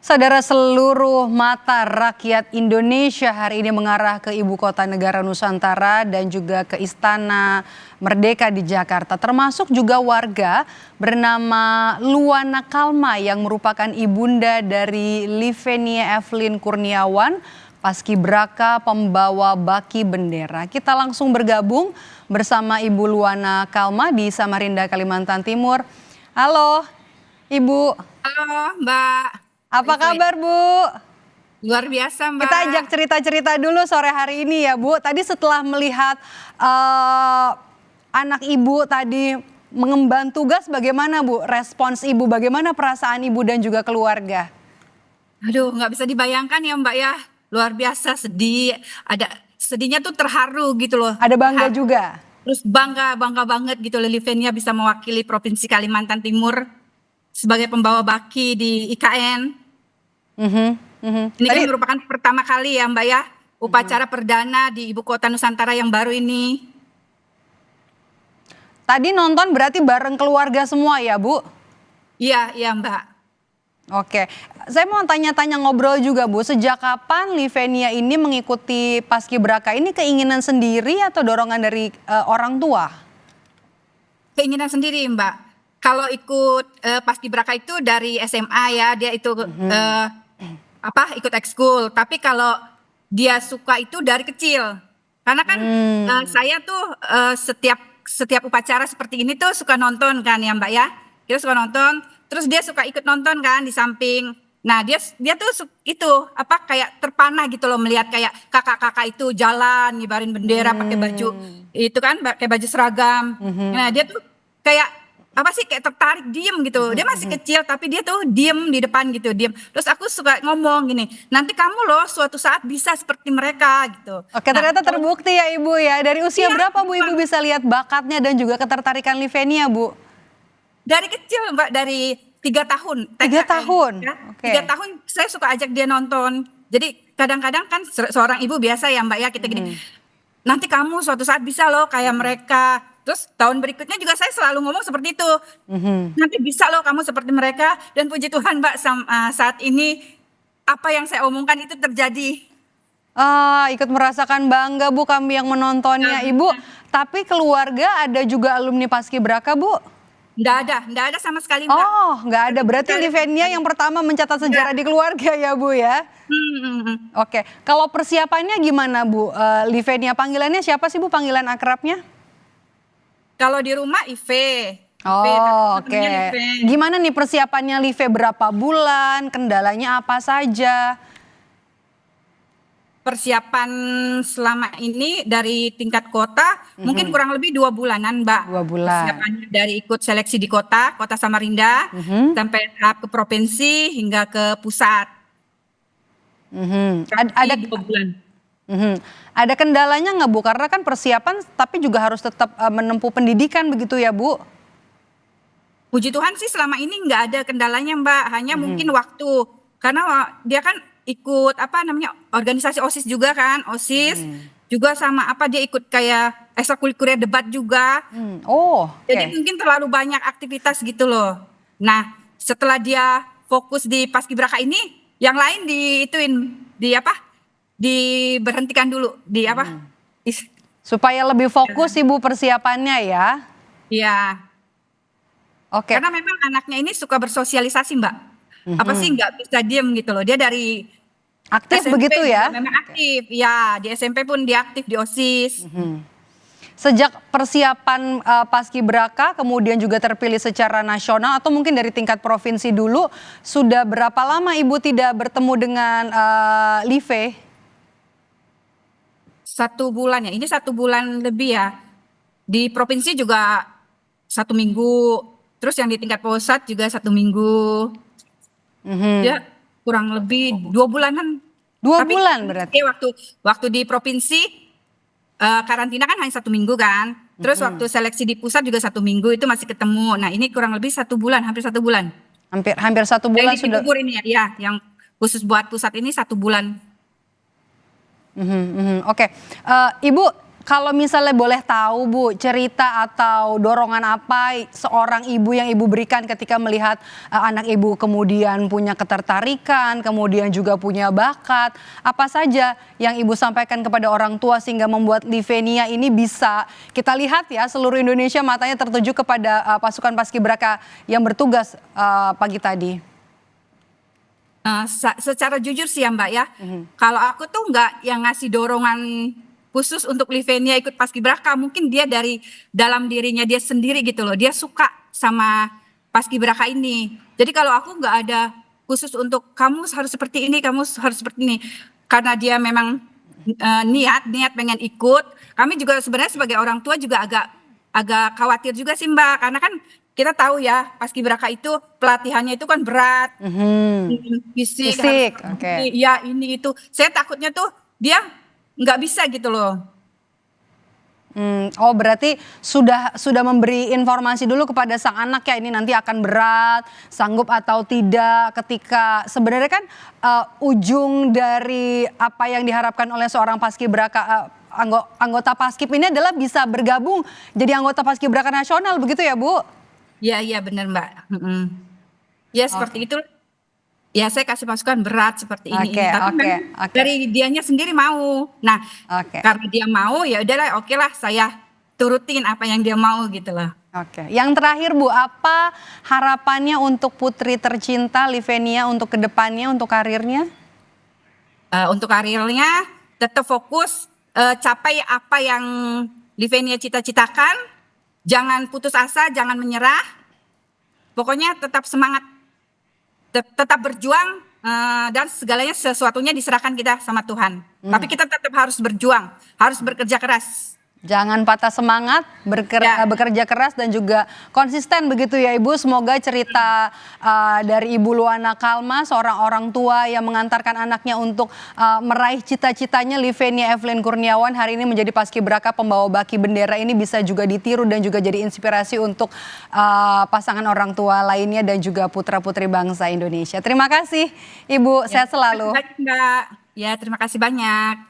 Saudara, seluruh mata rakyat Indonesia hari ini mengarah ke ibu kota negara Nusantara dan juga ke Istana Merdeka di Jakarta. Termasuk juga warga bernama Luana Kalma yang merupakan ibunda dari Livenia Evelyn Kurniawan, paskibraka pembawa baki bendera. Kita langsung bergabung bersama Ibu Luana Kalma di Samarinda, Kalimantan Timur. Halo, Ibu. Halo Mbak. Apa kabar, Bu? Luar biasa Mbak. Kita ajak cerita-cerita dulu sore hari ini ya, Bu. Tadi setelah melihat anak Ibu tadi mengemban tugas, bagaimana Bu respons Ibu? Bagaimana perasaan Ibu dan juga keluarga? Aduh, nggak bisa dibayangkan ya Mbak ya. Luar biasa, sedih. Ada sedihnya tuh terharu gitu loh. Ada bangga juga? Terus bangga banget gitu loh, Livenia bisa mewakili Provinsi Kalimantan Timur sebagai pembawa baki di IKN. Ini kan merupakan pertama kali ya Mbak ya, upacara perdana di ibu kota Nusantara yang baru ini. Tadi nonton berarti bareng keluarga semua ya, Bu? Iya Mbak. Oke, saya mau tanya-tanya ngobrol juga, Bu. Sejak kapan Livenia ini mengikuti paskibraka ini, keinginan sendiri atau dorongan dari orang tua? Keinginan sendiri Mbak. Kalau ikut paskibraka itu dari SMA ya, dia itu ikut ekskul. Tapi kalau dia suka itu dari kecil. Karena kan saya tuh setiap upacara seperti ini tuh suka nonton kan ya Mbak ya. Dia suka nonton, terus dia suka ikut nonton kan di samping. Nah, dia tuh kayak terpanah gitu loh melihat kayak kakak-kakak itu jalan ngibarin bendera pakai baju itu kan, pakai baju seragam. Nah, dia tuh kayak kayak tertarik, diem gitu. Dia masih kecil tapi dia tuh diem di depan gitu, diem. Terus aku suka ngomong gini, nanti kamu loh suatu saat bisa seperti mereka gitu. Oke, ternyata terbukti ya Ibu ya. Dari usia berapa Bu Ibu bisa lihat bakatnya dan juga ketertarikan Livenia, Bu? Dari kecil Mbak, dari 3 tahun. 3 tahun? Ya. Oke. 3 tahun saya suka ajak dia nonton. Jadi kadang-kadang kan seorang ibu biasa ya Mbak ya, kita gini, nanti kamu suatu saat bisa loh kayak mereka. Terus tahun berikutnya juga saya selalu ngomong seperti itu. Nanti bisa loh kamu seperti mereka. Dan puji Tuhan Mbak, saat ini apa yang saya omongkan itu terjadi. Ikut merasakan bangga Bu kami yang menontonnya. Ibu, tapi keluarga ada juga alumni paskibraka, Bu? Nggak ada sama sekali Mbak. Oh, nggak ada. Berarti Livenia yang pertama mencatat sejarah di keluarga ya Bu ya? Oke, kalau persiapannya gimana Bu? Livenia panggilannya siapa sih Bu, panggilan akrabnya? Kalau di rumah Ive. Oh, oke. Gimana nih persiapannya Live, berapa bulan? Kendalanya apa saja? Persiapan selama ini dari tingkat kota mungkin kurang lebih 2 bulanan Mbak. 2 bulan. Persiapannya dari ikut seleksi di kota Samarinda, sampai tahap ke provinsi hingga ke pusat. Ada 2 bulan. Ada kendalanya nggak Bu? Karena kan persiapan tapi juga harus tetap menempuh pendidikan begitu ya Bu? Puji Tuhan sih selama ini nggak ada kendalanya Mbak, hanya mungkin waktu. Karena dia kan ikut organisasi OSIS juga kan, OSIS juga sama dia ikut kayak ekstrakurikuler debat juga. Jadi mungkin terlalu banyak aktivitas gitu loh. Nah, setelah dia fokus di paskibraka ini, yang lain diberhentikan dulu supaya lebih fokus Ibu persiapannya ya. Iya. Oke. Karena memang anaknya ini suka bersosialisasi Mbak. Apa sih nggak bisa diem gitu loh. Dia dari aktif SMP begitu ya? memang aktif. Ya, di SMP pun dia aktif di OSIS. Sejak persiapan paskibraka kemudian juga terpilih secara nasional atau mungkin dari tingkat provinsi dulu, sudah berapa lama Ibu tidak bertemu dengan Live? 1 bulan ya, ini 1 bulan lebih ya. Di provinsi juga 1 minggu, terus yang di tingkat pusat juga 1 minggu. Ya kurang lebih 2 bulanan. 2 bulan berarti? Waktu di provinsi karantina kan hanya 1 minggu kan. Terus waktu seleksi di pusat juga 1 minggu, itu masih ketemu. Nah ini kurang lebih 1 bulan, hampir 1 bulan. Hampir 1 bulan sudah. Ini ya, yang khusus buat pusat ini 1 bulan. Oke, Ibu Kalau misalnya boleh tahu Bu, cerita atau dorongan apa seorang ibu yang ibu berikan ketika melihat anak ibu kemudian punya ketertarikan, kemudian juga punya bakat, apa saja yang ibu sampaikan kepada orang tua sehingga membuat Livenia ini bisa kita lihat ya seluruh Indonesia matanya tertuju kepada pasukan Paskibraka yang bertugas pagi tadi. Secara jujur sih ya Mbak ya, kalau aku tuh nggak yang ngasih dorongan khusus untuk Livenia ikut Paskibraka, mungkin dia dari dalam dirinya dia sendiri gitu loh, dia suka sama Paskibraka ini. Jadi kalau aku nggak ada khusus untuk kamu harus seperti ini, kamu harus seperti ini, karena dia memang niat pengen ikut. Kami juga sebenarnya sebagai orang tua juga agak khawatir juga sih Mbak, karena kan kita tahu ya Paskibraka itu pelatihannya itu kan berat, fisik, Oke. ya ini itu. Saya takutnya tuh dia nggak bisa gitu loh. Oh berarti sudah memberi informasi dulu kepada sang anak ya ini nanti akan berat, sanggup atau tidak ketika sebenarnya kan ujung dari apa yang diharapkan oleh seorang Paskibraka anggota Paskib ini adalah bisa bergabung jadi anggota Paskibraka nasional begitu ya Bu? Iya benar Mbak. Ya seperti itu. Ya saya kasih masukan berat seperti ini. Tapi memang dari dianya sendiri mau. Nah karena dia mau ya udahlah oke lah saya turutin apa yang dia mau gitu loh. Oke, yang terakhir Bu, apa harapannya untuk putri tercinta Livenia untuk kedepannya, untuk karirnya? Untuk karirnya tetap fokus, capai apa yang Livenia cita-citakan, jangan putus asa, jangan menyerah, pokoknya tetap semangat. Tetap berjuang dan segalanya sesuatunya diserahkan kita sama Tuhan. Tapi kita tetap harus berjuang, harus bekerja keras. Jangan patah semangat, bekerja keras dan juga konsisten begitu ya Ibu. Semoga cerita dari Ibu Luana Kalma, seorang orang tua yang mengantarkan anaknya untuk meraih cita-citanya Livenia Evelyn Kurniawan hari ini menjadi Paskibraka pembawa baki bendera ini bisa juga ditiru dan juga jadi inspirasi untuk pasangan orang tua lainnya dan juga putra-putri bangsa Indonesia. Terima kasih Ibu, sehat selalu. Terima kasih Mbak. Ya terima kasih banyak.